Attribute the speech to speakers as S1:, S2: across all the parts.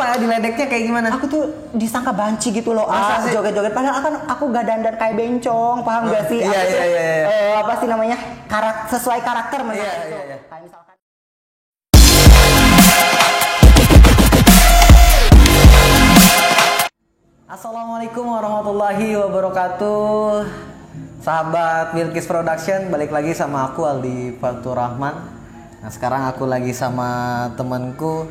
S1: Kenapa diledeknya kayak gimana?
S2: Aku tuh disangka banci gitu loh, joget-joget. Padahal kan aku gak dandan kayak bencong, paham gak sih?
S1: Iya.
S2: Apa sih namanya? Sesuai karakter
S1: Iya.
S2: Kayak misalkan.
S1: Assalamualaikum warahmatullahi wabarakatuh. Sahabat Bilkis Production, balik lagi sama aku Aldi Fatur Rahman. Nah, sekarang aku lagi sama temanku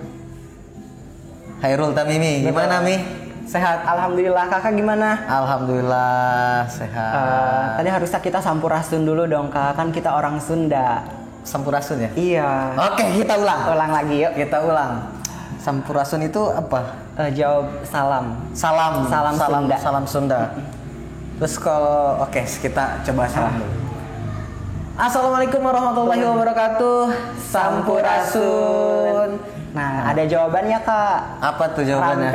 S1: Hairul Tamimi. Gimana Mi? Sehat?
S2: Alhamdulillah. Kakak gimana?
S1: Alhamdulillah sehat.
S2: Tadi harusnya kita sampurasun dulu dong kak, kan kita orang Sunda.
S1: Sampurasun ya?
S2: Iya.
S1: Oke, kita ulang.
S2: Ulang lagi yuk.
S1: Kita ulang. Sampurasun itu apa?
S2: Jawab salam.
S1: Salam
S2: Sunda.
S1: Salam Sunda. Terus kalau kita coba salam dulu. Assalamualaikum warahmatullahi wabarakatuh. Sampurasun.
S2: Nah, ada jawabannya kak.
S1: Apa tuh jawabannya?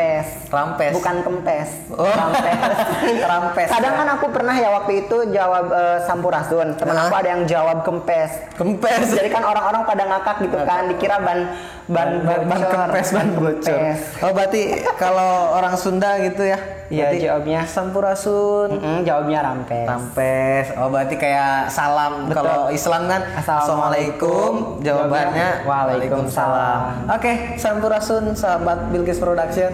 S1: Rampes.
S2: Bukan kempes.
S1: Oh. Rampes.
S2: Kadang kan aku pernah ya waktu itu jawab sampurasun. Temen aku ada yang jawab kempes. Jadi kan orang-orang pada ngakak gitu kan, dikira ban
S1: kempes, ban bocor. Oh, berarti kalau orang Sunda gitu ya?
S2: Iya, jawabnya
S1: sampurasun.
S2: Jawabnya rampes.
S1: Oh, berarti kayak salam. Kalau Islam kan assalamualaikum, jawabannya waalaikumsalam. Oke, sampurasun sahabat Bilkis Production.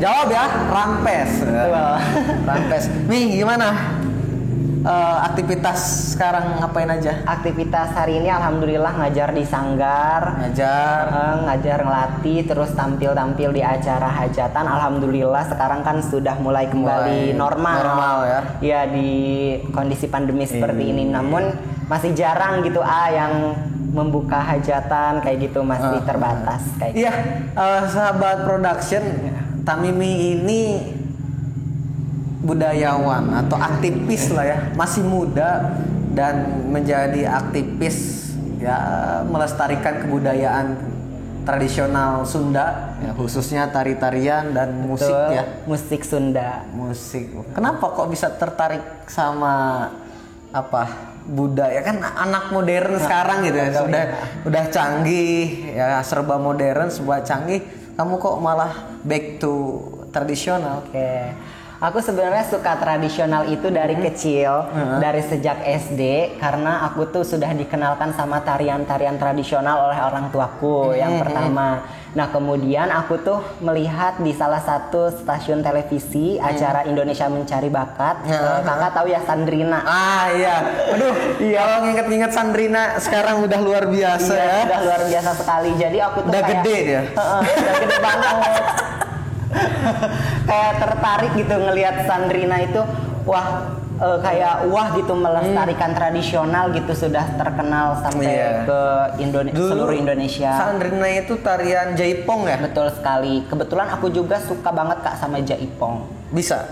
S1: Jawab ya, rampes. Rampes. Nih, gimana? Aktivitas sekarang ngapain aja?
S2: Aktivitas hari ini alhamdulillah ngajar di sanggar. Ngajar ngelatih, terus tampil di acara hajatan. Alhamdulillah sekarang kan sudah mulai kembali normal
S1: ya.
S2: Ya, di kondisi pandemi seperti ini. Namun masih jarang gitu yang membuka hajatan kayak gitu, masih terbatas kayak
S1: gitu. Iya, sahabat production, Tamimi ini budayawan atau aktivis lah ya, masih muda dan menjadi aktivis ya, melestarikan kebudayaan tradisional Sunda ya, khususnya tari-tarian dan musik ya.
S2: Musik Sunda.
S1: Kenapa kok bisa tertarik sama budaya, kan anak modern sekarang gitu ya, udah canggih ya, serba modern, serba canggih, kamu kok malah back to tradisional?
S2: Oke. Aku sebenarnya suka tradisional itu dari kecil, dari sejak SD, karena aku tuh sudah dikenalkan sama tarian-tarian tradisional oleh orang tuaku yang pertama. Nah, kemudian aku tuh melihat di salah satu stasiun televisi acara Indonesia Mencari Bakat. Kakak tahu ya Sandrina?
S1: Iya. Aduh, kalau nginget-nginget Sandrina sekarang udah luar biasa ya.
S2: Udah luar biasa sekali. Jadi aku tuh
S1: udah
S2: kayak
S1: gede dia.
S2: Udah gede banget. Kayak tertarik gitu ngelihat Sandrina itu, wah gitu, melestarikan tradisional gitu, sudah terkenal sampai ke seluruh Indonesia.
S1: Sandrina itu tarian Jaipong ya?
S2: Betul sekali. Kebetulan aku juga suka banget kak sama Jaipong. Bisa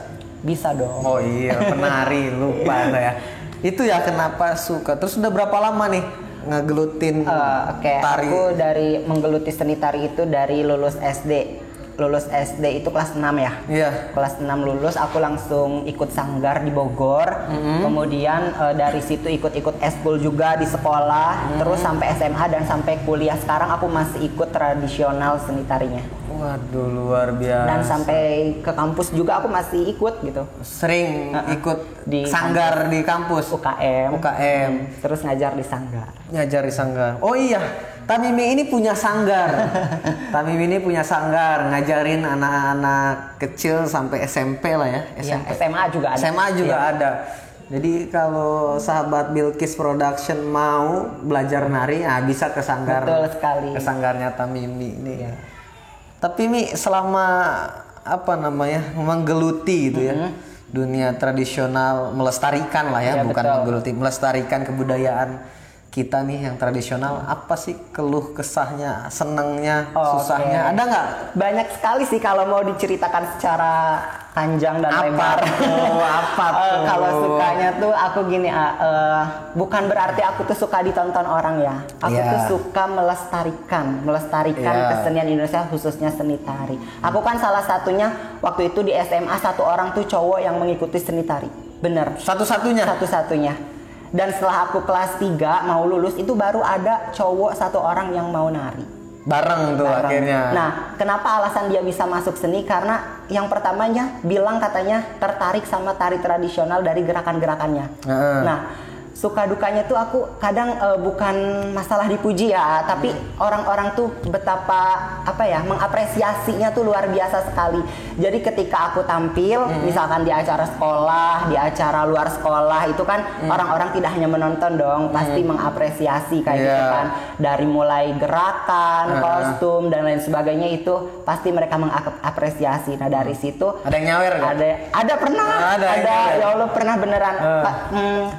S2: dong.
S1: Oh iya, penari, lupa ya. Itu ya kenapa suka. Terus udah berapa lama nih ngegelutin tari?
S2: Aku dari menggeluti seni tari itu dari lulus SD. Lulus SD itu kelas 6 ya.
S1: Iya.
S2: Kelas 6 lulus, aku langsung ikut sanggar di Bogor. Kemudian dari situ ikut eskul juga di sekolah. Terus sampai SMA dan sampai kuliah sekarang aku masih ikut tradisional seni tarinya.
S1: Waduh, luar biasa.
S2: Dan sampai ke kampus juga aku masih ikut gitu.
S1: Sering ikut di sanggar di kampus?
S2: UKM.
S1: Terus
S2: ngajar di sanggar.
S1: Oh iya, Tamimi ini punya sanggar. Ngajarin anak-anak kecil sampai SMP lah ya.
S2: SMA juga
S1: ada. Jadi kalau sahabat Bilkis Production mau belajar nari, bisa ke sanggar.
S2: Betul sekali.
S1: Ke sanggarnya Tamimi ini. Ya. Tapi Mi, selama menggeluti gitu ya, dunia tradisional, melestarikan lah ya, bukan menggeluti, melestarikan kebudayaan kita nih yang tradisional, apa sih keluh kesahnya, senangnya, susahnya, ada nggak?
S2: Banyak sekali sih kalau mau diceritakan secara panjang dan lebar. Kalau sukanya tuh aku gini, bukan berarti aku tuh suka ditonton orang ya. Aku tuh suka melestarikan kesenian Indonesia, khususnya seni tari. Aku kan salah satunya waktu itu di SMA, satu orang tuh cowok yang mengikuti seni tari. Bener. Satu-satunya. Dan setelah aku kelas 3 mau lulus itu baru ada cowok satu orang yang mau nari.
S1: bareng tuh
S2: Bareng.
S1: akhirnya.
S2: Nah, kenapa alasan dia bisa masuk seni? Karena yang pertamanya bilang katanya tertarik sama tari tradisional dari gerakan-gerakannya. Nah, suka dukanya tuh aku kadang bukan masalah dipuji ya, tapi orang-orang tuh betapa apa ya, mengapresiasinya tuh luar biasa sekali. Jadi ketika aku tampil, misalkan di acara sekolah, di acara luar sekolah, itu kan orang-orang tidak hanya menonton dong, pasti mengapresiasi kayak gitu kan. Dari mulai gerakan, kostum dan lain sebagainya itu pasti mereka mengapresiasi. Nah, dari situ
S1: Ada yang nyawer gak?
S2: ada pernah,
S1: Ada.
S2: ya Allah pernah beneran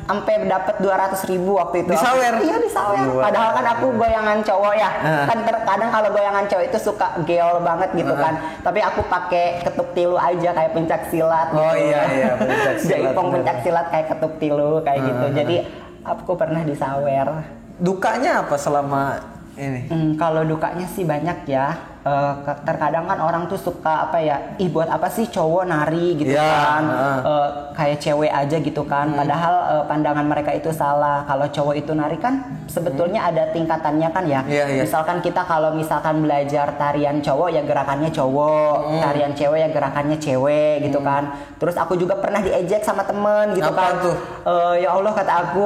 S2: sampai dapat 200.000 waktu itu.
S1: Disawer?
S2: Iya disawer. Padahal kan aku goyangan cowok ya. Kan terkadang kalau goyangan cowok itu suka geol banget gitu kan. Tapi aku pakai ketuk tilu aja kayak pencak silat.
S1: Oh iya pencak silat.
S2: Jaipong pencak silat kayak ketuk tilu kayak gitu. Jadi aku pernah disawer.
S1: Dukanya apa selama ini?
S2: Kalau dukanya sih banyak ya. Terkadang kan orang tuh suka apa ya, ih buat apa sih cowok nari gitu kan, kayak cewek aja gitu kan. Padahal pandangan mereka itu salah. Kalau cowok itu nari kan sebetulnya ada tingkatannya kan ya. Misalkan kita kalau misalkan belajar tarian cowok ya gerakannya cowok, tarian cewek ya gerakannya cewek gitu kan. Terus aku juga pernah diejek sama temen gitu
S1: Apa
S2: kan.
S1: tuh?
S2: Ya Allah kata aku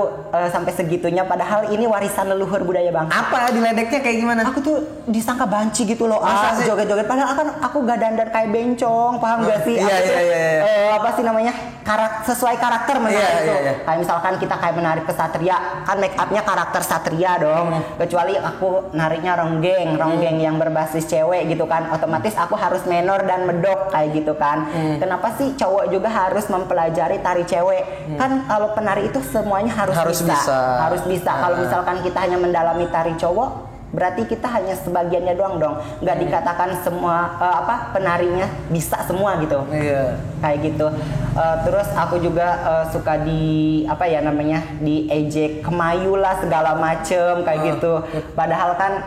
S2: sampai segitunya, padahal ini warisan leluhur budaya bangsa.
S1: Apa diledeknya kayak gimana?
S2: Aku tuh disangka banci gitu loh, joget-joget. Padahal kan aku gak dandan kayak bencong, paham gak sih?
S1: Iya.
S2: Apa sih namanya? Sesuai karakter menari itu. Kayak misalkan kita kayak menari kesatria, kan make upnya karakter satria dong. Kecuali aku narinya ronggeng yang berbasis cewek gitu kan. Otomatis aku harus menor dan medok kayak gitu kan. Kenapa sih cowok juga harus mempelajari tari cewek? Kan kalau penari itu semuanya harus bisa. Harus bisa. Kalau misalkan kita hanya mendalami tari cowok, berarti kita hanya sebagiannya doang dong, nggak dikatakan semua penarinya bisa semua gitu. Kayak gitu. Terus aku juga suka diejek kemayu lah segala macem kayak gitu. Padahal kan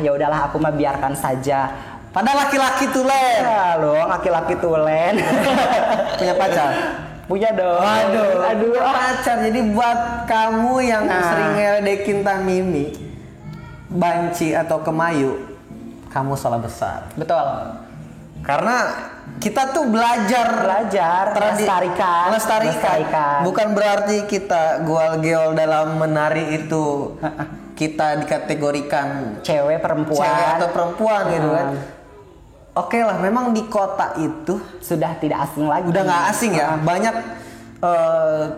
S2: ya udahlah aku mah biarkan saja.
S1: Padahal laki-laki tulen.
S2: Ya loh, laki-laki tulen.
S1: Punya pacar?
S2: Punya dong.
S1: Aduh, pacar. Jadi buat kamu yang sering ngeledekin Tamimi, banci atau kemayu, kamu salah besar.
S2: Betul.
S1: Karena kita tuh belajar melestarikan. Bukan berarti kita geol dalam menari itu kita dikategorikan
S2: cewek
S1: atau perempuan gitu kan. Oke lah, memang di kota itu
S2: sudah tidak asing lagi.
S1: Udah nggak asing ya. Banyak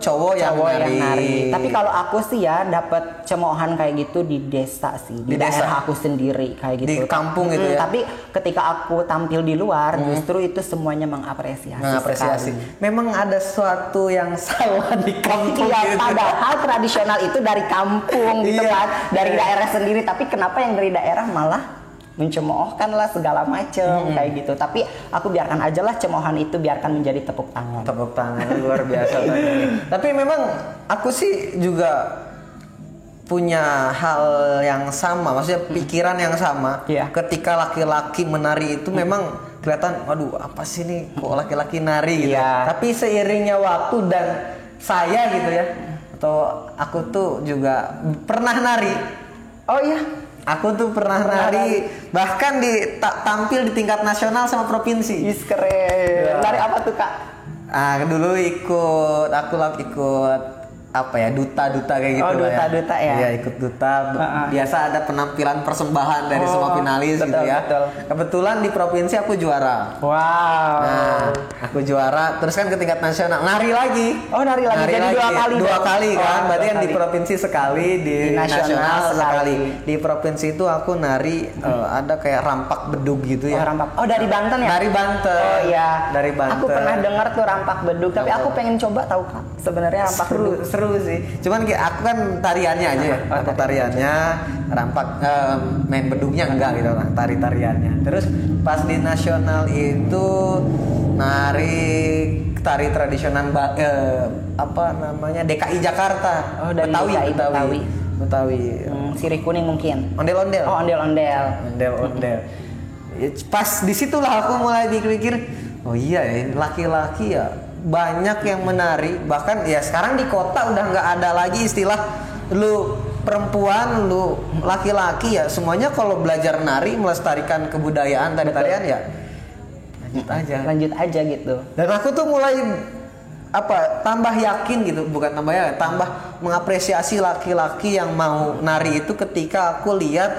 S1: cowok yang nari.
S2: Tapi kalau aku sih ya dapat cemoohan kayak gitu di desa sih, di daerah aku sendiri kayak gitu.
S1: Di kampung gitu ya.
S2: Tapi ketika aku tampil di luar, justru itu semuanya mengapresiasi.
S1: Memang ada sesuatu yang salah di kampung gitu.
S2: Padahal tradisional itu dari kampung gitu kan, dari daerah sendiri. Tapi kenapa yang dari daerah malah mencemoohkan lah segala macem kayak gitu. Tapi aku biarkan aja lah cemoohan itu, biarkan menjadi tepuk tangan
S1: luar biasa. Tapi memang aku sih juga punya hal yang sama, maksudnya pikiran yang sama. Ketika laki-laki menari itu memang kelihatan, waduh apa sih nih kok laki-laki nari gitu. Tapi seiringnya waktu dan saya gitu ya, atau aku tuh juga pernah nari.
S2: Oh iya,
S1: aku tuh pernah nari, bahkan tampil di tingkat nasional sama provinsi.
S2: Keren. Nari apa tuh kak?
S1: Dulu ikut duta kayak gitu.
S2: Duta ya.
S1: Iya, ikut duta. Biasa ada penampilan persembahan dari semua finalis gitu ya. Kebetulan di provinsi aku juara.
S2: Wow.
S1: Nah, aku juara, terus kan ke tingkat nasional nari lagi.
S2: Nari lagi. Jadi
S1: dua kali kan. Berarti kan di provinsi sekali, di nasional sekali. Di provinsi itu aku nari ada kayak rampak bedug gitu ya.
S2: Rampak. Dari Banten ya?
S1: Dari Banten.
S2: Oh iya.
S1: Dari Banten.
S2: Aku pernah dengar tuh rampak bedug, tapi aku pengen coba tahu kak. Sebenarnya rampak bedug
S1: seru sih. Cuman aku kan tariannya aja ya. Aku tariannya, rampak main bedugnya enggak gitu lah, tariannya. Terus pas di nasional itu nari tari tradisional DKI Jakarta. Betawi.
S2: Sirih kuning mungkin.
S1: Ondel-ondel.
S2: Ondel-ondel.
S1: Pas disitulah aku mulai pikir, oh iya ya, laki-laki ya banyak yang menari. Bahkan ya sekarang di kota udah nggak ada lagi istilah lu perempuan, lu laki-laki ya, semuanya kalau belajar nari melestarikan kebudayaan tari-tarian ya lanjut aja
S2: gitu.
S1: Dan aku tuh mulai tambah yakin gitu, bukan tambah ya, tambah mengapresiasi laki-laki yang mau nari itu ketika aku lihat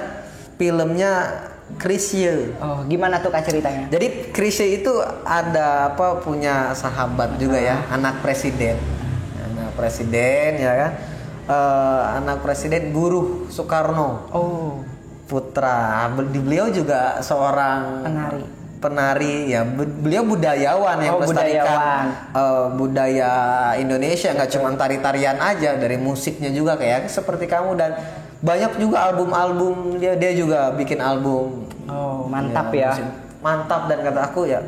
S1: filmnya Chrisye.
S2: Oh, gimana tuh Kak ceritanya?
S1: Jadi Chrisye itu ada punya sahabat juga ya, anak presiden ya kan, anak presiden Guru Soekarno.
S2: Oh,
S1: putra. Beliau juga seorang penari ya, beliau budayawan yang melestarikan budaya Indonesia, nggak cuma tari-tarian aja, dari musiknya juga kayak seperti kamu, dan banyak juga album-album dia juga bikin album.
S2: Oh, mantap ya.
S1: Mantap, dan kata aku ya,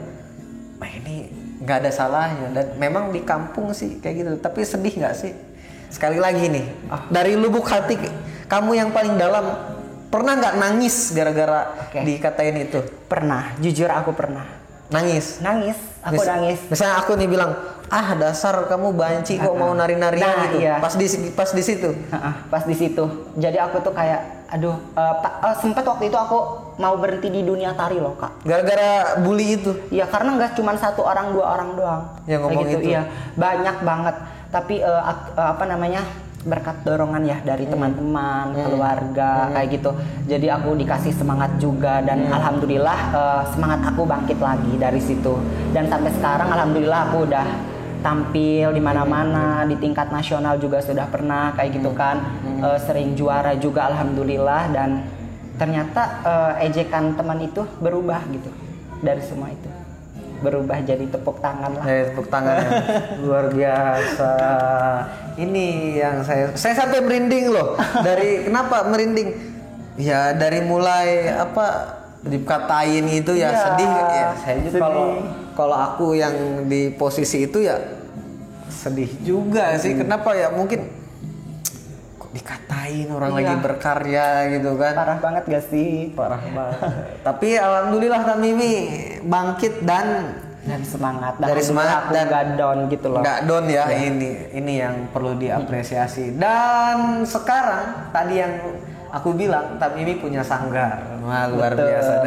S1: ini nggak ada salahnya, dan memang di kampung sih kayak gitu. Tapi sedih nggak sih? Sekali lagi nih, dari lubuk hati kamu yang paling dalam, pernah nggak nangis gara-gara dikatain itu?
S2: Pernah, jujur aku pernah.
S1: Nangis?
S2: Nangis, aku nangis.
S1: Misalnya aku nih bilang, dasar kamu banci kok mau nari-narian gitu.
S2: Iya.
S1: Pas di situ.
S2: Pas di situ. Jadi aku tuh kayak, aduh, sempat waktu itu aku mau berhenti di dunia tari loh Kak.
S1: Gara-gara bully itu?
S2: Iya, karena nggak cuma 1 orang 2 orang doang.
S1: Yang ngomong
S2: gitu.
S1: itu?
S2: Iya, banyak banget. Tapi berkat dorongan ya dari teman-teman, keluarga, kayak gitu. Jadi aku dikasih semangat juga, dan alhamdulillah semangat aku bangkit lagi dari situ. Dan sampai sekarang alhamdulillah aku udah tampil di mana-mana, di tingkat nasional juga sudah pernah kayak gitu kan. Sering juara juga alhamdulillah, dan ternyata ejekan teman itu berubah gitu. Dari semua itu berubah jadi tepuk tangan lah.
S1: Tepuk tangan ya. Luar biasa. Ini yang saya sampai merinding loh. Kenapa merinding? Ya dari mulai dikatain itu ya, sedih ya. Saya juga kalau aku yang di posisi itu ya sedih juga sih. Kenapa ya? Mungkin kok dikatain orang lagi berkarya gitu kan.
S2: Parah banget gak sih?
S1: Parah banget. Tapi alhamdulillah Kak Mimi bangkit dan
S2: semangat.
S1: Dari semangat dan
S2: gak down gitu loh.
S1: Gak down ya. Ini yang perlu diapresiasi. Dan sekarang tadi yang aku bilang, Kak Mimi punya sanggar. Wah, luar biasa.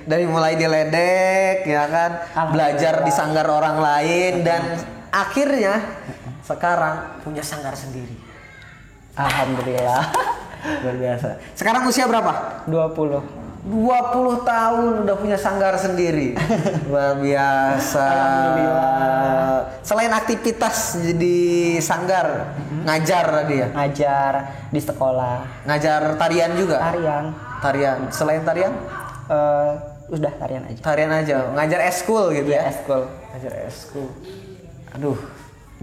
S1: Dari mulai diledek ya kan, belajar di sanggar orang lain, dan akhirnya sekarang punya sanggar sendiri.
S2: Alhamdulillah.
S1: Luar biasa. Sekarang usia berapa?
S2: 20
S1: tahun udah punya sanggar sendiri. Luar biasa.
S2: Alhamdulillah.
S1: Selain aktivitas di sanggar, ngajar tadi ya?
S2: Ngajar di sekolah.
S1: Ngajar tarian juga? Tarian. Selain tarian?
S2: Udah tarian aja.
S1: Tarian aja. Ngajar eskul gitu ya?
S2: Eskul.
S1: Ngajar eskul. Aduh,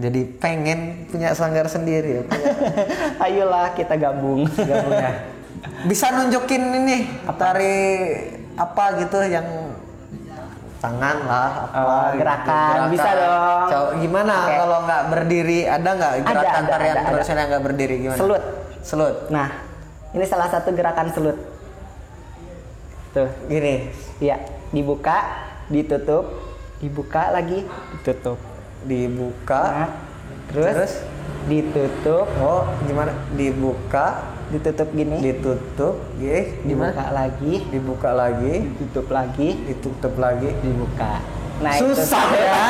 S1: jadi pengen punya sanggar sendiri ya.
S2: Ayolah kita gabung.
S1: Ya. Bisa nunjukin ini tari apa gitu yang tangan lah,
S2: gerakan. Bisa dong.
S1: Gimana kalau nggak berdiri, ada nggak gerakan tarian tradisional yang nggak berdiri? Gimana? Selut.
S2: Nah, ini salah satu gerakan selut. Tuh,
S1: gini.
S2: Iya, dibuka, ditutup, dibuka lagi, ditutup.
S1: Dibuka,
S2: nah, terus ditutup.
S1: Oh, gimana? Dibuka,
S2: ditutup gini.
S1: Ditutup,
S2: dibuka lagi,
S1: dibuka lagi,
S2: ditutup lagi,
S1: ditutup lagi,
S2: dibuka. Nah,
S1: susah itu ya.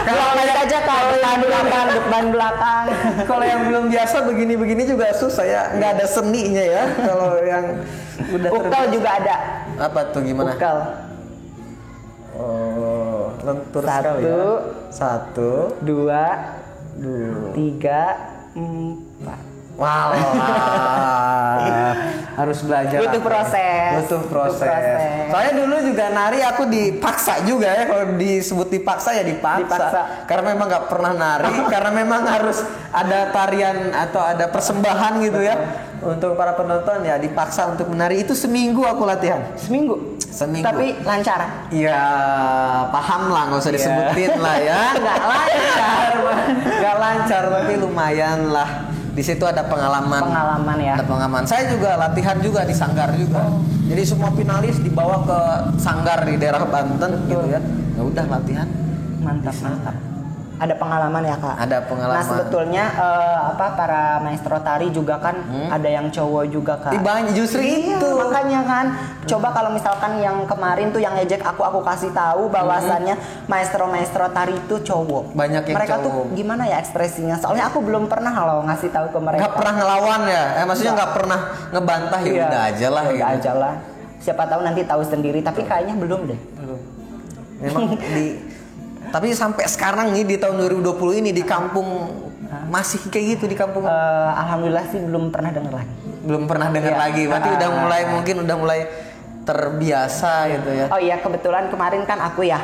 S2: Kalau aja kalau depan belakang.
S1: Kalau yang belum biasa begini-begini juga susah ya. Nggak ada seninya ya. Kalau yang udah
S2: ukal juga ada.
S1: Apa tuh, gimana?
S2: Ukal.
S1: Oh, lentur sekali ya. 1, 2, 3, 4. Wow. Harus belajar.
S2: Butuh proses.
S1: Soalnya dulu juga nari aku dipaksa juga ya. Kalau disebut dipaksa ya dipaksa. Karena memang nggak pernah nari. Karena memang harus ada tarian atau ada persembahan gitu ya. Untuk para penonton ya dipaksa untuk menari. Itu seminggu aku latihan.
S2: Seminggu. Tapi lancar.
S1: Iya, paham lah, nggak usah disebutin lah ya. Nggak lancar tapi lumayan lah. Di situ ada pengalaman ya. Ada pengalaman. Saya juga latihan juga di sanggar juga. Jadi semua finalis dibawa ke sanggar di daerah Banten gitu ya. Ya udah latihan.
S2: Mantap. ada pengalaman ya Kak.
S1: Ada pengalaman.
S2: Nah sebetulnya para maestro tari juga kan ada yang cowok juga Kak.
S1: Banyak justru itu.
S2: Makanya kan. Coba kalau misalkan yang kemarin tuh yang ngejek aku kasih tahu bahwasannya maestro tari itu cowok.
S1: Banyak yang
S2: mereka
S1: cowok.
S2: tuh gimana ya ekspresinya? Soalnya aku belum pernah loh ngasih tahu ke mereka.
S1: Gak pernah ngelawan ya? Maksudnya nggak pernah ngebantah ya? Udah aja lah.
S2: Udah aja lah. Siapa tahu nanti tahu sendiri. Tapi kayaknya belum deh.
S1: Memang tapi sampai sekarang nih di tahun 2020 ini di kampung masih kayak gitu di kampung.
S2: Alhamdulillah sih belum pernah dengar lagi.
S1: Belum pernah dengar lagi. Berarti udah mulai terbiasa gitu ya.
S2: Oh iya, kebetulan kemarin kan aku ya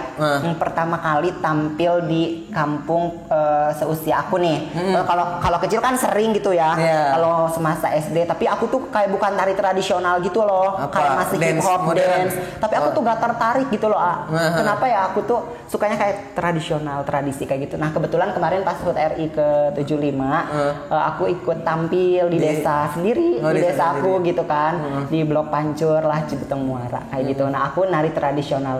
S2: pertama kali tampil di kampung seusia aku nih. Kalau kecil kan sering gitu ya. Kalau semasa SD, tapi aku tuh kayak bukan tari tradisional gitu loh. Kayak masih hip hop dance. Tapi aku tuh gak tertarik gitu loh. Kenapa ya? Aku tuh sukanya kayak tradisional, tradisi kayak gitu. Nah, kebetulan kemarin pas HUT RI ke-75 aku ikut tampil di desa sendiri, di desa aku gitu kan. Di Blok Pancur lah, Cibeteng Muara kayak gitu. Nah aku nari tradisional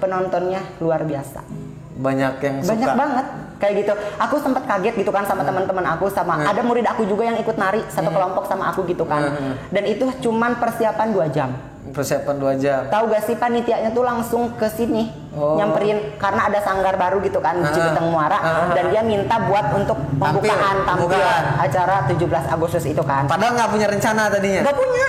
S2: penontonnya luar biasa.
S1: Banyak yang suka.
S2: Banyak banget kayak gitu. Aku sempat kaget gitu kan sama teman-teman aku, sama ada murid aku juga yang ikut nari satu kelompok sama aku gitu kan. Dan itu cuman persiapan 2 jam.
S1: Persiapan 2 jam.
S2: Tahu gak sih panitianya tuh langsung ke sini nyamperin karena ada sanggar baru gitu kan di Cibeteng Muara dan dia minta buat untuk pembukaan tampil acara 17 Agustus itu kan.
S1: Padahal nggak punya rencana tadinya.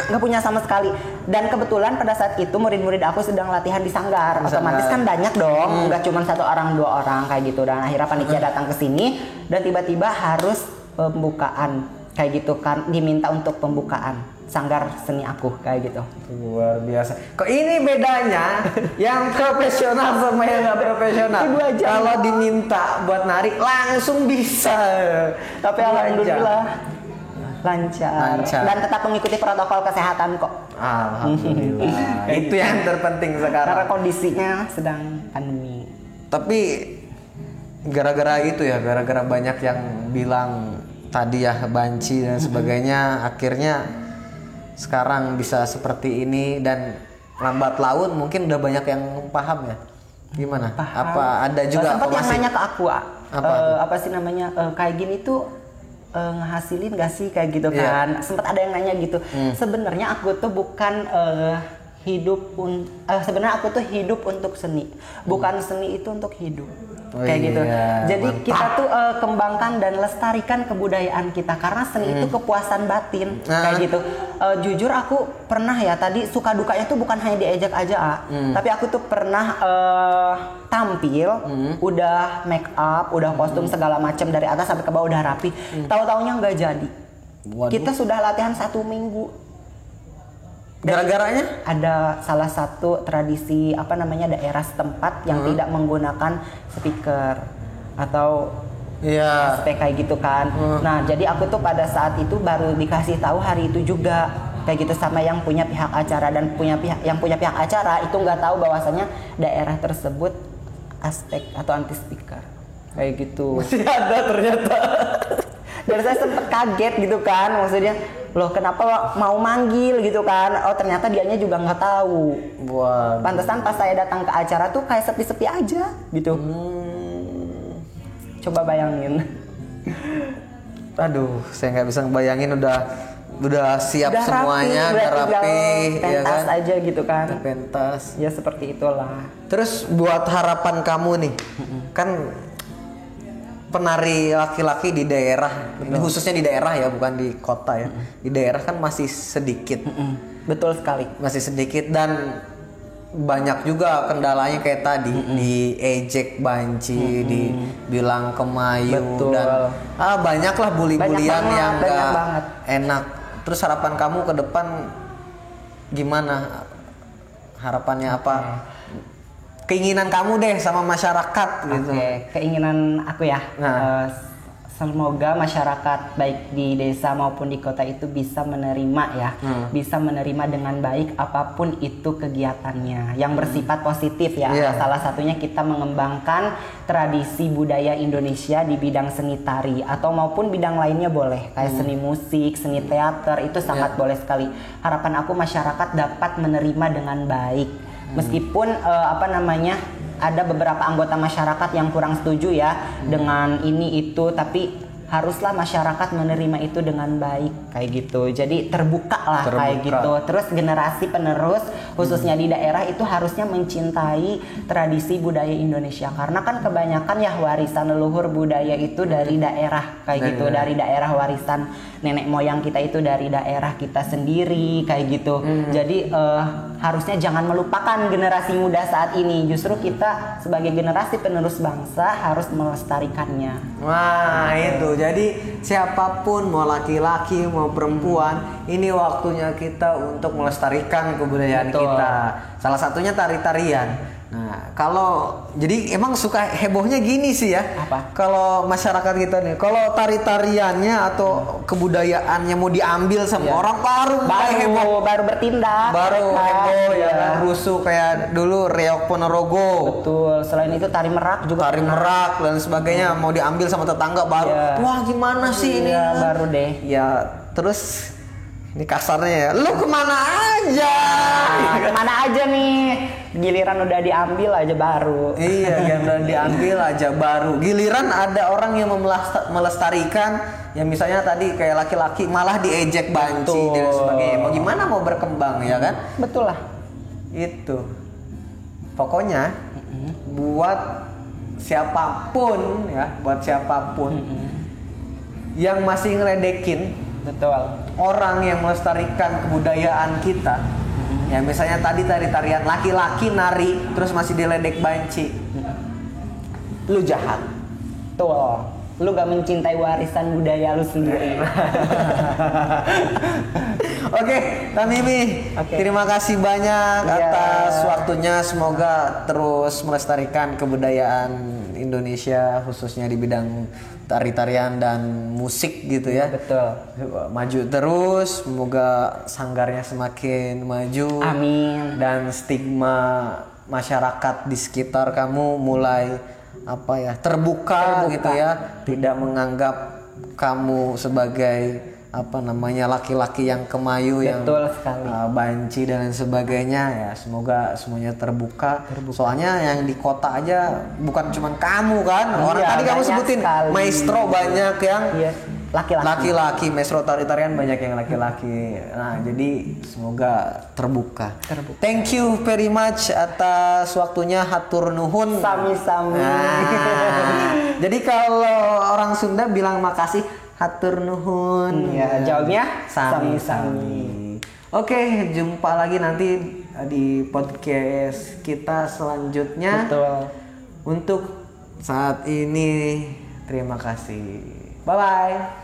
S2: Nggak punya sama sekali. Dan kebetulan pada saat itu murid-murid aku sedang latihan di sanggar. Otomatis kan banyak dong, nggak cuma 1 orang 2 orang kayak gitu. Dan akhirnya panitia datang ke sini dan tiba-tiba harus pembukaan kayak gitu kan, diminta untuk pembukaan sanggar seni aku kayak gitu.
S1: Luar biasa. Kok ini bedanya yang profesional sama yang nggak profesional. Kalau diminta buat nari langsung bisa.
S2: Tapi alhamdulillah lancar dan tetap mengikuti protokol kesehatan kok.
S1: Alhamdulillah. Itu yang terpenting sekarang.
S2: Karena kondisinya sedang pandemi.
S1: Tapi gara-gara itu ya, gara-gara banyak yang bilang tadi ya banci dan sebagainya, akhirnya sekarang bisa seperti ini dan lambat laun mungkin udah banyak yang paham ya. Gimana?
S2: Paham.
S1: Apa ada juga
S2: sempat yang nanya ke aku apa sih namanya kayak gini tuh ngehasilin gak sih kayak gitu kan. Sempat ada yang nanya gitu. Sebenarnya aku tuh bukan sebenarnya aku tuh hidup untuk seni, bukan seni itu untuk hidup. Kayak gitu. Jadi kita tuh kembangkan dan lestarikan kebudayaan kita karena seni itu kepuasan batin kayak gitu. Jujur aku pernah ya tadi suka dukanya tuh bukan hanya diejek aja tapi aku tuh pernah tampil udah make up, udah kostum segala macam dari atas sampai ke bawah udah rapi. Tahu-taunya nggak jadi. Waduh. Kita sudah latihan 1 minggu.
S1: Gara-garanya
S2: ada salah satu tradisi daerah setempat yang tidak menggunakan speaker atau kayak gitu kan. Nah jadi aku tuh pada saat itu baru dikasih tahu hari itu juga kayak gitu sama yang punya pihak acara, dan yang punya pihak acara itu nggak tahu bahwasannya daerah tersebut aspek atau anti speaker kayak gitu.
S1: Masih ada ternyata.
S2: Dan saya sempet kaget gitu kan, maksudnya loh kenapa lo mau manggil gitu kan. Oh ternyata dianya juga nggak tahu.
S1: Wow.
S2: Pantesan pas saya datang ke acara tuh kayak sepi-sepi aja gitu. Coba bayangin.
S1: Aduh, saya nggak bisa ngebayangin udah siap udah semuanya,
S2: udah rapi,
S1: ya
S2: pentas
S1: kan?
S2: aja gitu kan.
S1: Pentas.
S2: Ya seperti itulah.
S1: Terus buat harapan kamu nih, kan penari laki-laki di daerah, khususnya di daerah ya, bukan di kota ya. Di daerah kan masih sedikit.
S2: Betul sekali.
S1: Masih sedikit dan banyak juga kendalanya kayak tadi, diejek banci, dibilang kemayu.
S2: Betul.
S1: Dan banyaklah bully-bulian yang
S2: banget.
S1: Enak. Terus harapan kamu ke depan gimana? Harapannya apa? Keinginan kamu deh sama masyarakat gitu.
S2: Keinginan aku ya. Semoga masyarakat baik di desa maupun di kota itu bisa menerima ya, bisa menerima dengan baik apapun itu kegiatannya yang bersifat positif ya. Salah satunya kita mengembangkan tradisi budaya Indonesia di bidang seni tari atau maupun bidang lainnya boleh, kayak seni musik, seni teater itu sangat boleh sekali. Harapan aku masyarakat dapat menerima dengan baik Meskipun ada beberapa anggota masyarakat yang kurang setuju ya dengan ini itu, tapi haruslah masyarakat menerima itu dengan baik kayak gitu. Jadi terbuka lah kayak gitu. Terus generasi penerus khususnya di daerah itu harusnya mencintai tradisi budaya Indonesia, karena kan kebanyakan ya warisan leluhur budaya itu dari daerah kayak gitu, dari daerah, warisan nenek moyang kita itu dari daerah kita sendiri kayak gitu. Jadi harusnya jangan melupakan generasi muda saat ini. Justru kita sebagai generasi penerus bangsa harus melestarikannya.
S1: Wah, itu. Jadi siapapun, mau laki-laki mau perempuan, ini waktunya kita untuk melestarikan kebudayaan kita. Salah satunya tari-tarian. Nah, kalau jadi emang suka hebohnya gini sih ya.
S2: Apa?
S1: Kalau masyarakat kita nih, kalau tari-tariannya atau kebudayaannya mau diambil sama orang
S2: baru bertindak.
S1: Baru heboh ya, rusuh kayak dulu Reok Ponorogo.
S2: Betul. Selain itu tari merak juga.
S1: Tari merak dan sebagainya mau diambil sama tetangga baru. Wah, gimana sih ini?
S2: Baru deh.
S1: Ya, terus ini kasarnya ya, lu kemana aja?
S2: Kemana aja nih? Giliran udah diambil aja baru.
S1: Iya, giliran diambil aja baru. Giliran ada orang yang melestarikan, ya misalnya tadi kayak laki-laki malah diejek banci dan sebagainya. Mau gimana mau berkembang ya kan?
S2: Betul lah.
S1: Itu. Pokoknya buat siapapun ya, yang masih ngeledekin orang yang melestarikan kebudayaan kita, ya misalnya tadi tarian laki-laki nari terus masih diledek banci, lu jahat.
S2: Tuh, lu gak mencintai warisan budaya lu sendiri.
S1: Oke, Tamimi, terima kasih banyak atas waktunya. Semoga terus melestarikan kebudayaan Indonesia khususnya di bidang tari-tarian dan musik gitu ya.
S2: Betul.
S1: Maju terus, semoga sanggarnya semakin maju.
S2: Amin.
S1: Dan stigma masyarakat di sekitar kamu mulai terbuka gitu ya, tidak menganggap kamu sebagai laki-laki yang kemayu.
S2: Betul
S1: yang
S2: sekali.
S1: Banci dan lain sebagainya ya. Semoga semuanya terbuka. Soalnya yang di kota aja bukan cuma kamu kan. Orang tadi kamu sebutin sekali. Maestro banyak yang laki-laki. Maestro tari-tarian banyak yang laki-laki. Nah, jadi semoga terbuka. Thank you very much atas waktunya, hatur nuhun.
S2: Sami-sami.
S1: Jadi kalau orang Sunda bilang makasih, hatur nuhun.
S2: Ya, jawabnya
S1: sami-sami. Oke, jumpa lagi nanti di podcast kita selanjutnya.
S2: Betul.
S1: Untuk saat ini terima kasih. Bye bye.